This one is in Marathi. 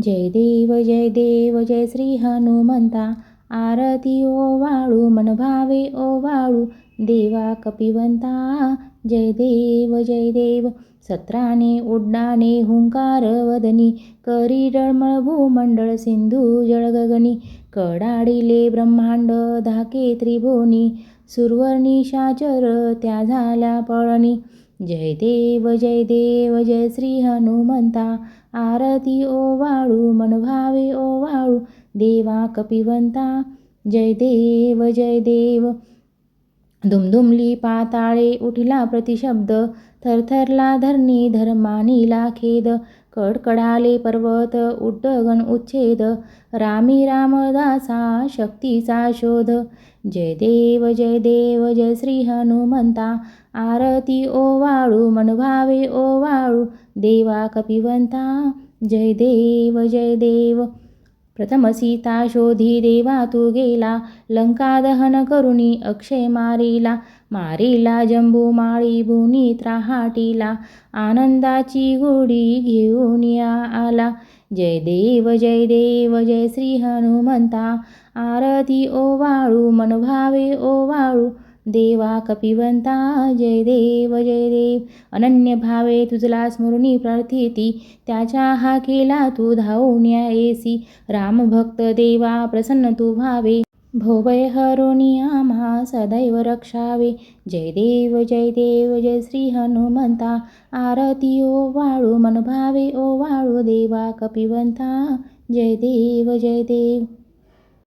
जय देव जय श्री हनुमंता. आरती ओवाळू मन भावे ओवाळू देवा कपिवंता. जय देव सत्राने उड्डाणे हुंकार वदनी करी डळमळ भूमंडळ सिंधू जळगगनी. कडाडिले ब्रह्मांड धाके त्रिभुवनी सुरवर्णी शाचर त्या झाल्या पळणी. जय देव जय श्री हनुमंता. आरती ओवाळू मन भावे ओवाळू देवा कपिवंता. जय देव दुमदुमली पाताळे उठिला प्रतिशब्द थरथरला धरणी धर्मानीला खेद. कडकडाले पर्वत उड्डगण उच्छेद रामी रामदासा शक्तीचा शोध. जय देव जय श्री हनुमंता. आरती ओवाळू मन भावे ओवाळू देवा कपिवंता. जय देव प्रथम सीता शोधी देवा तू गेला लंका दहन करुणी अक्षय मारिला जंबूमाळी भुनी त्राहाटीला आनंदाची गोडी घेऊन आला. जय देव जय श्री हनुमंता. आरती ओवाळू मन भावे ओवाळू देवा कपिवंता. जय देव अनन्य भावे तुझला स्मरुनी प्रार्थिती त्याच्या हाकेला तू धावून येसी. रामभक्त देवा प्रसन्न तू व्हावे भवभय हरुनी आम्हा सदैव रक्षावे. जय देव जय श्री हनुमंता. आरती ओवाळू मन भावे ओवाळू देवा कपिवंता. जय देव